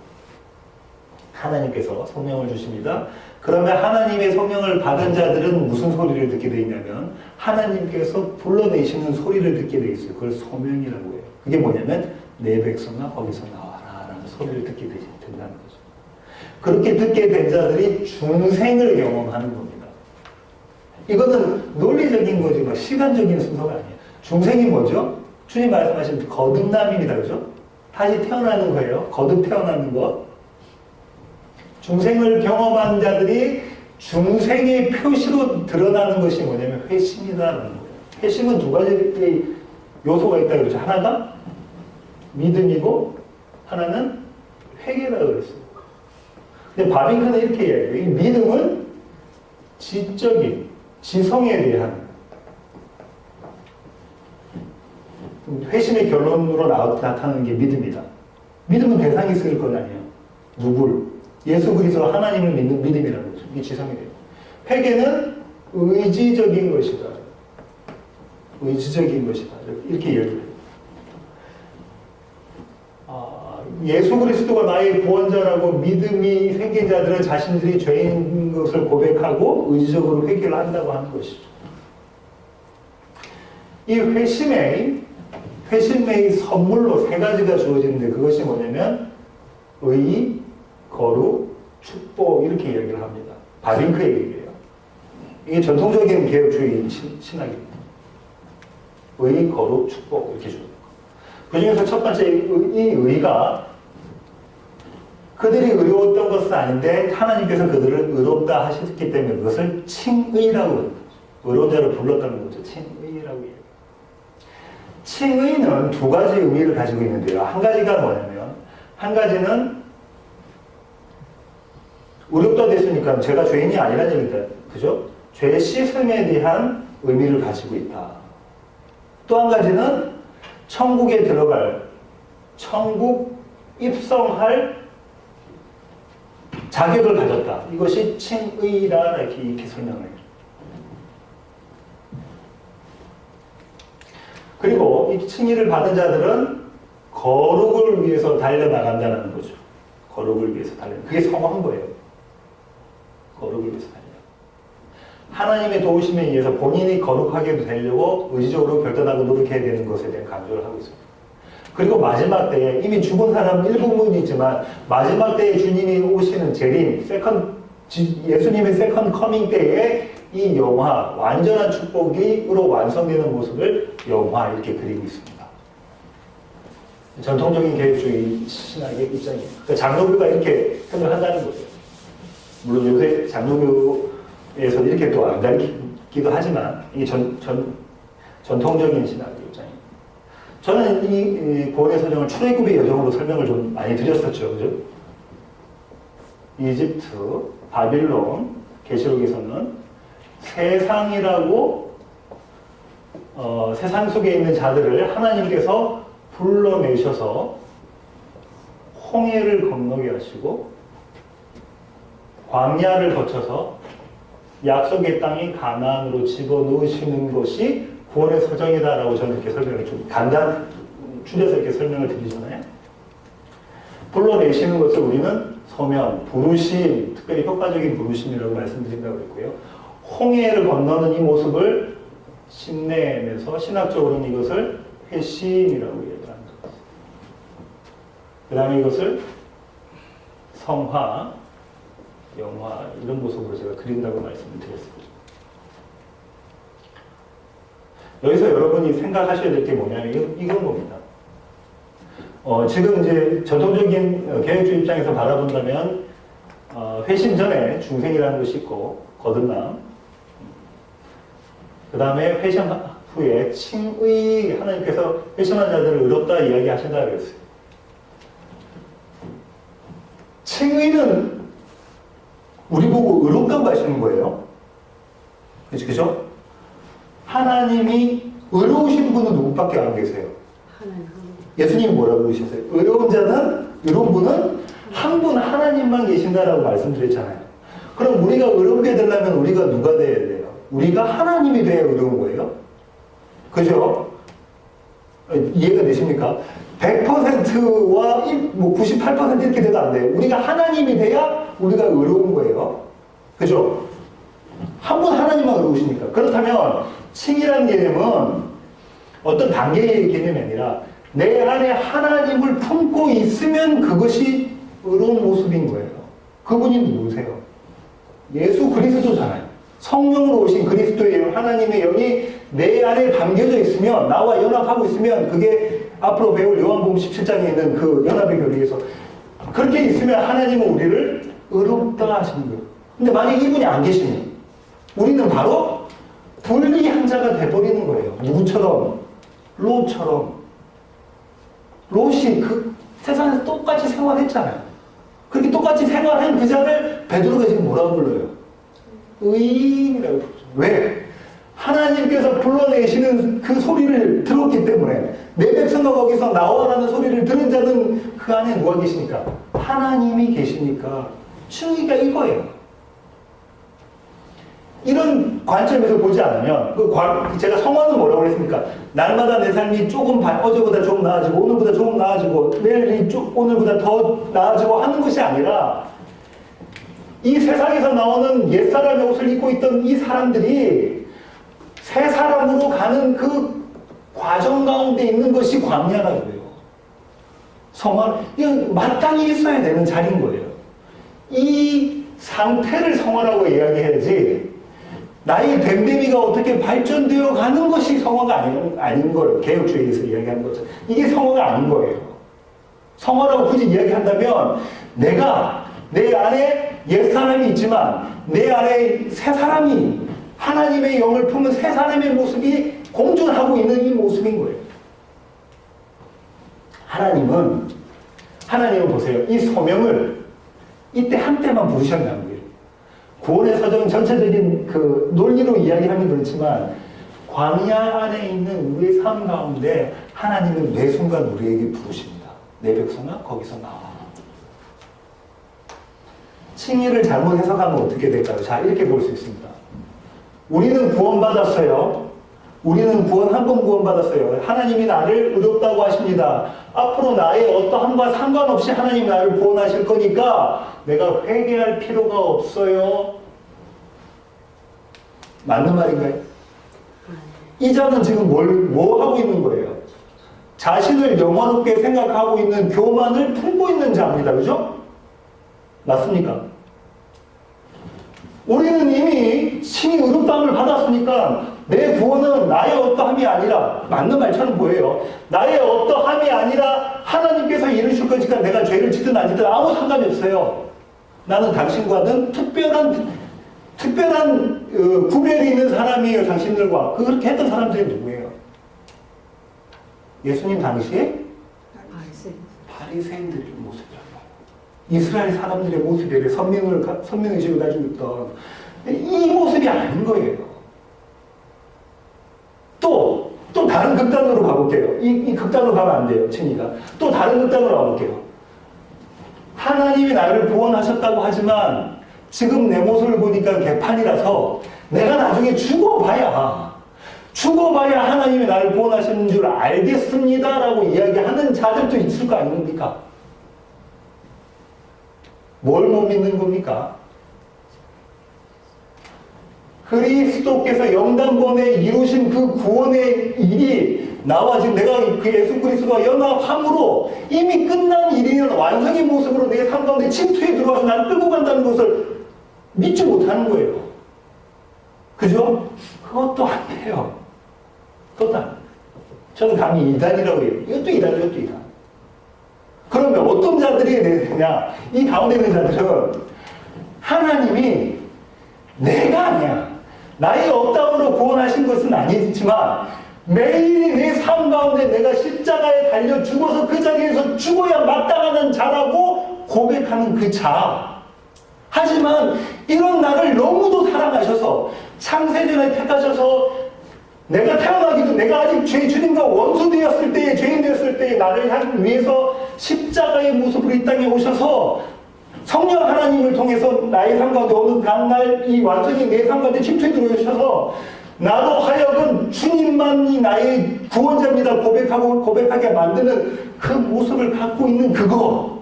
하나님께서 성령을 주십니다. 그러면 하나님의 성령을 받은 자들은 무슨 소리를 듣게 되어 있냐면 하나님께서 불러내시는 소리를 듣게 되어 있어요. 그걸 소명이라고 해요. 그게 뭐냐면 내 백성아 거기서 나와라 라는 소리를 듣게 된다는 거죠. 그렇게 듣게 된 자들이 중생을 경험하는 겁니다. 이거는 논리적인 거지 막 시간적인 순서가 아니에요. 중생이 뭐죠? 주님 말씀하신 거듭남입니다. 그죠? 다시 태어나는 거예요. 거듭 태어나는 것. 중생을 경험한 자들이 중생의 표시로 드러나는 것이 뭐냐면 회심이라는 거예요. 회심은 두 가지의 요소가 있다고 그러죠. 하나가 믿음이고 하나는 회개라고 그랬어요. 근데 바빙크는 이렇게 이야기해요. 이 믿음은 지적인, 지성에 대한 회심의 결론으로 나타나는 게 믿음이다. 믿음은 대상이 있을 건 아니에요. 누구를? 예수 그리스도 하나님을 믿는 믿음이라는 거죠. 이게 지성이래요. 회개는 의지적인 것이다. 의지적인 것이다. 이렇게 이야기해요. 예수 그리스도가 나의 구원자라고 믿음이 생긴 자들은 자신들이 죄인 것을 고백하고 의지적으로 회개를 한다고 하는 것이죠. 이 회심의 선물로 세 가지가 주어지는데 그것이 뭐냐면 의, 거룩, 축복 이렇게 이야기를 합니다. 바빙크의 얘기예요. 이게 전통적인 개혁주의 신학입니다. 의, 거룩, 축복 이렇게 줍니다. 그 중에서 첫 번째 이 의가 그들이 의로웠던 것은 아닌데 하나님께서 그들을 의롭다 하셨기 때문에 그것을 칭의라고 합니다. 의로운 자를 불렀다는 거죠. 칭의라고 해요. 칭의는 두 가지 의미를 가지고 있는데요. 한 가지가 뭐냐면 한 가지는 의롭다 됐으니까 제가 죄인이 아니라는 얘기다. 그죠? 죄 씻음에 대한 의미를 가지고 있다. 또 한 가지는 천국에 들어갈, 천국 입성할 자격을 가졌다. 이것이 칭의라 이렇게 설명을 해요. 그리고 이 칭의를 받은 자들은 거룩을 위해서 달려나간다는 거죠. 거룩을 위해서 달려. 그게 성화한 거예요. 거룩을 위해서 살려. 하나님의 도우심에 의해서 본인이 거룩하게 되려고 의지적으로 결단하고 노력해야 되는 것에 대한 강조를 하고 있습니다. 그리고 마지막 때에 이미 죽은 사람은 일부분이지만 마지막 때에 주님이 오시는 재림, 예수님의 세컨 커밍 때에 이 영화, 완전한 축복으로 완성되는 모습을 영화 이렇게 그리고 있습니다. 전통적인 계획주의 신학의 입장입니다. 그러니까 장로교가 이렇게 생각한다는 거예요. 물론 요새 장로교에서 이렇게 또 안 가르치기도 하지만 이게 전통적인 신학의 입장입니다. 저는 이 구원의 서정을 출애굽의 여정으로 설명을 좀 많이 드렸었죠. 그죠? 이집트, 바빌론, 계시록에서는 세상이라고 세상 속에 있는 자들을 하나님께서 불러내셔서 홍해를 건너게 하시고 광야를 거쳐서 약속의 땅이 가나안으로 집어넣으시는 것이 구원의 서정이다라고 저는 이렇게 설명을 좀 간단 줄여서 이렇게 설명을 드리잖아요. 불러내시는 것을 우리는 소명, 부르심, 특별히 효과적인 부르심이라고 말씀드린다고 했고요. 홍해를 건너는 이 모습을 신내면서 신학적으로는 이것을 회심이라고 얘기합니다. 그 다음에 이것을 성화, 영화 이런 모습으로 제가 그린다고 말씀을 드렸습니다. 여기서 여러분이 생각하셔야 될 게 뭐냐면 이건 겁니다. 지금 이제 전통적인 계획주의 입장에서 바라본다면 회심 전에 중생이라는 것이 있고 거듭남, 그 다음에 회심 후에 칭의, 하나님께서 회심한 자들을 의롭다 이야기하신다 그랬어요. 칭의는 우리 보고 의롭다고 하시는 거예요. 그죠? 하나님이 의로우신 분은 누구밖에 안 계세요? 예수님이 뭐라고 그러셨어요? 의로운 자는, 의로운 분은 한 분 하나님만 계신다라고 말씀드렸잖아요. 그럼 우리가 의롭게 되려면 우리가 누가 돼야 돼요? 우리가 하나님이 돼야 의로운 거예요? 그죠? 이해가 되십니까? 100%와 98% 이렇게 돼도 안 돼요. 우리가 하나님이 돼야 우리가 의로운 거예요. 그죠? 한 분 하나님만 의로우시니까. 그렇다면 칭이라는 개념은 어떤 단계의 개념이 아니라 내 안에 하나님을 품고 있으면 그것이 의로운 모습인 거예요. 그분이 누구세요? 예수 그리스도잖아요. 성령으로 오신 그리스도의 하나님의 영이 내 안에 담겨져 있으면, 나와 연합하고 있으면, 그게 앞으로 배울 요한복음 17장에 있는 그 연합의 교리에서 그렇게 있으면 하나님은 우리를 의롭다 하시는 거예요. 근데 만약 이분이 안 계시면 우리는 바로 불리한 자가 돼버리는 거예요. 누구처럼? 롯처럼. 롯이 그 세상에서 똑같이 생활했잖아요. 그렇게 똑같이 생활한 그 자를 베드로가 지금 뭐라고 불러요? 의인이라고 부르죠. 왜? 하나님께서 불러내시는 그 소리를 들었기 때문에, 내 백성아 거기서 나와라는 소리를 들은 자는 그 안에 누가 계시니까? 하나님이 계시니까 칭의가 이거예요. 이런 관점에서 보지 않으면, 제가 성화는 뭐라고 그랬습니까? 날마다 내 삶이 조금 어제보다 조금 나아지고, 오늘보다 조금 나아지고, 내일이 오늘보다 더 나아지고 하는 것이 아니라, 이 세상에서 나오는 옛사람의 옷을 입고 있던 이 사람들이 새 사람으로 가는 그 과정 가운데 있는 것이 광야라고요. 성화, 이건 마땅히 있어야 되는 자리인 거예요. 이 상태를 성화라고 이야기해야지, 나의 됨됨이가 어떻게 발전되어 가는 것이 성화가 아닌 거예요. 개혁주의에서 이야기하는 거죠. 이게 성화가 아닌 거예요. 성화라고 굳이 이야기한다면, 내가 내 안에 옛사람이 있지만 내 안에 새 사람이, 하나님의 영을 품은 새 사람의 모습이 공존하고 있는 이 모습인 거예요. 하나님은 보세요. 이 소명을 이때 한때만 부르셨나는 거예요. 구원의 서정 전체적인 그 논리로 이야기하면 그렇지만, 광야 안에 있는 우리의 삶 가운데 하나님은 매 순간 우리에게 부르십니다. 내 백성아 거기서 나와. 칭의를 잘못 해석하면 어떻게 될까요? 자, 이렇게 볼 수 있습니다. 우리는 구원받았어요. 우리는 한 번 구원받았어요. 하나님이 나를 의롭다고 하십니다. 앞으로 나의 어떠함과 상관없이 하나님이 나를 구원하실 거니까 내가 회개할 필요가 없어요. 맞는 말인가요? 이 자는 지금 뭐 하고 있는 거예요? 자신을 영화롭게 생각하고 있는 교만을 품고 있는 자입니다. 그죠? 맞습니까? 우리는 이미 신이 의롭다함을 받았으니까 내 구원은 나의 어떠함이 아니라, 맞는 말처럼 보여요. 나의 어떠함이 아니라 하나님께서 이루실 거니까 내가 죄를 짓든 안 짓든 아무 상관이 없어요. 나는 당신과는 특별한 구별이 있는 사람이에요. 당신들과. 그렇게 했던 사람들이 누구예요? 예수님 당시에 바리새인들의 모습이에요. 이스라엘 사람들의 모습이에요. 선민의식을 가지고 있던. 이 모습이 아닌 거예요. 또 다른 극단으로 가볼게요. 이 극단으로 가면 안 돼요. 친이가. 또 다른 극단으로 가볼게요. 하나님이 나를 구원하셨다고 하지만 지금 내 모습을 보니까 개판이라서 내가 나중에 죽어봐야 하나님이 나를 구원하시는 줄 알겠습니다 라고 이야기하는 자들도 있을 거 아닙니까? 뭘 못 믿는 겁니까? 그리스도께서 영단번에 이루신 그 구원의 일이 나와 지금 내가 그 예수 그리스도와 연합함으로 이미 끝난 일이는 완성의 모습으로 내 삶 가운데 침투에 들어와서 나를 끌고 간다는 것을 믿지 못하는 거예요. 그죠? 그것도 안 돼요. 그것도 안 돼요. 저는 감히 이단이라고 해요. 이것도 이단. 그러면 어떤 자들이 되냐? 이 가운데 있는 자들은 하나님이 내가 아니야. 나의 업담으로 구원하신 것은 아니지만 매일이 내 삶 가운데 내가 십자가에 달려 죽어서 그 자리에서 죽어야 마땅하는 자라고 고백하는 그 자. 하지만 이런 나를 너무도 사랑하셔서 창세전에 택하셔서 내가 태어나기도 내가 아직 주님과 원수 되었을 때에 죄인 되었을 때에 나를 위해서 십자가의 모습으로 이 땅에 오셔서 성령 하나님을 통해서 나의 삶 가운데 어느 다음날 이 완전히 내 삶 가운데 침투해 들어오셔서 나도 하여금 주님만이 나의 구원자입니다 고백하게 만드는 그 모습을 갖고 있는 그거.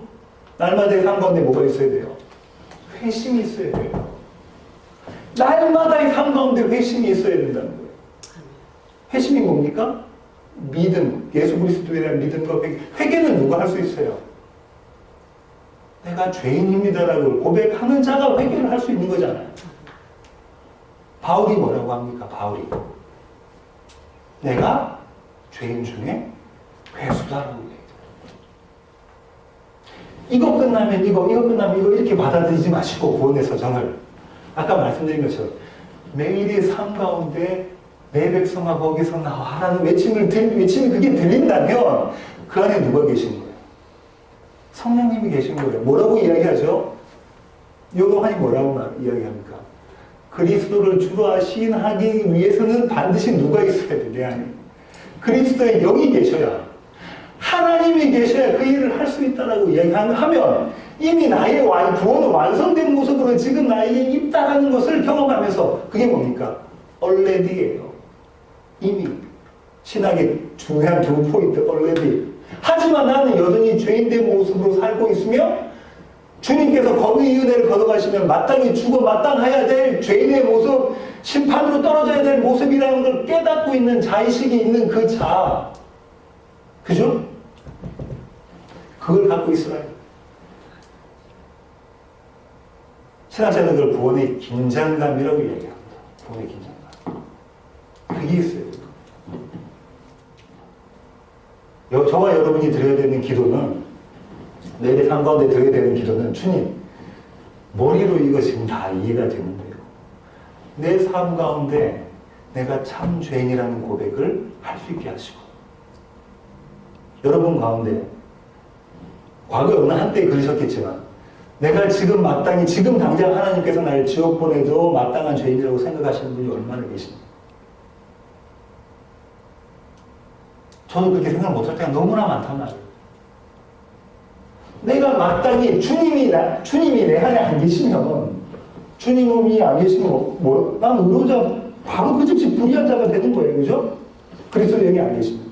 날마다의 삶 가운데 뭐가 있어야 돼요? 회심이 있어야 돼요. 날마다의 삶 가운데 회심이 있어야 된다는 거예요. 회심이 뭡니까? 믿음, 예수 그리스도에 대한 믿음과 회개는 누가 할 수 있어요? 내가 죄인입니다라고 고백하는 자가 회개를 할 수 있는 거잖아요. 바울이 뭐라고 합니까? 바울이 내가 죄인 중에 괴수다라고 얘기해요. 이거 끝나면 이거 이렇게 받아들이지 마시고 구원의 서정을 아까 말씀드린 것처럼 매일의 삶 가운데 내 백성아 거기서 나와라는 외침이 그게 들린다면 그 안에 누가 계신 거예요? 성령님이 계신 거예요. 뭐라고 이야기하죠? 요한이 뭐라고 이야기합니까? 그리스도를 주로 시인하기 위해서는 반드시 누가 있어야 돼, 내 안에. 그리스도의 영이 계셔야, 하나님이 계셔야 그 일을 할 수 있다라고 이야기하면 이미 나의 구원은 완성된 모습으로 지금 나에게 있다라는 것을 경험하면서 그게 뭡니까? already예요. 이미. 신학의 중요한 두 포인트, already. 하지만 나는 여전히 죄인된 모습으로 살고 있으며 주님께서 거기의 은혜를 거둬가시면 마땅히 죽어 마땅해야 될 죄인의 모습, 심판으로 떨어져야 될 모습이라는 걸 깨닫고 있는 자의식이 있는 그 자. 그죠? 그걸 갖고 있으라. 신학자는 그걸 구원의 긴장감이라고 얘기합니다. 구원의 긴장감. 그게 있어요. 저와 여러분이 드려야 되는 기도는, 내 삶 가운데 드려야 되는 기도는, 주님, 머리로 이거 지금 다 이해가 되는데요. 내 삶 가운데 내가 참 죄인이라는 고백을 할 수 있게 하시고, 여러분 가운데 과거에 어느 한때 그러셨겠지만 내가 지금 마땅히 지금 당장 하나님께서 나를 지옥 보내도 마땅한 죄인이라고 생각하시는 분이 얼마나 계십니까? 저도 그렇게 생각 못할 때가 너무나 많단 말이에요. 내가 마땅히 주님이 내 안에 안 계시면, 주님이 안 계시면 난 의로자 바로 그 즉시 불의한 자가 되는 거예요. 그죠? 그리스도 영이 안 계시면.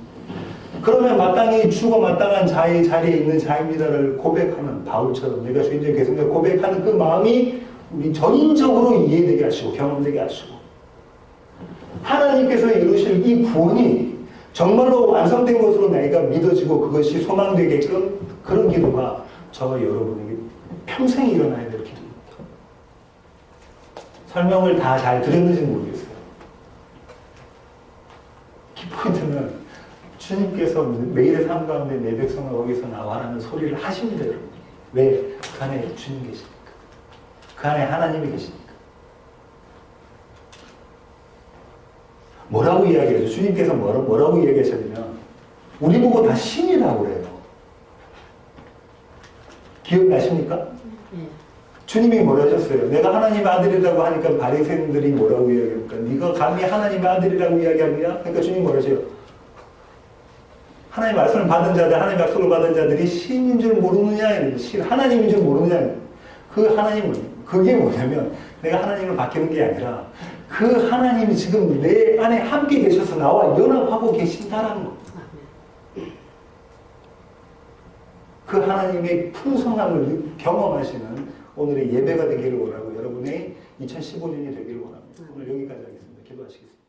그러면 마땅히 죽어 마땅한 자의 자리에 있는 자입니다를 고백하는, 바울처럼 내가 주인적인 계승을 고백하는 그 마음이 우리 전인적으로 이해되게 하시고 경험되게 하시고 하나님께서 이루실 이 구원이 정말로 완성된 것으로 내가 믿어지고 그것이 소망되게끔 그런 기도가 저와 여러분에게 평생 일어나야 될 기도입니다. 설명을 다 잘 드렸는지 모르겠어요. 키포인트는 주님께서 매일의 삶 가운데 내 백성을 거기서 나와라는 소리를 하십니다, 여러분. 왜? 그 안에 주님 계시니까. 그 안에 하나님이 계시니까. 뭐라고 이야기하죠? 주님께서 뭐라고 이야기하셨냐면 우리 보고 다 신이라고 그래요. 기억나십니까? 네. 주님이 뭐라 하셨어요? 내가 하나님의 아들이라고 하니까 바리새인들이 뭐라고 이야기합니까? 네가 감히 하나님의 아들이라고 이야기하느냐? 그러니까 주님 뭐라 하세요? 하나님의 말씀을 받은 자들, 하나님의 약속을 받은 자들이 신인 줄 모르느냐? 하나님인 줄 모르느냐? 그 하나님은 그게 뭐냐면 내가 하나님을 바뀌는 게 아니라 그 하나님이 지금 내 안에 함께 계셔서 나와 연합하고 계신다라는 거. 그 하나님의 풍성함을 경험하시는 오늘의 예배가 되기를 원하고 여러분의 2015년이 되기를 원합니다. 오늘 여기까지 하겠습니다. 기도하시겠습니다.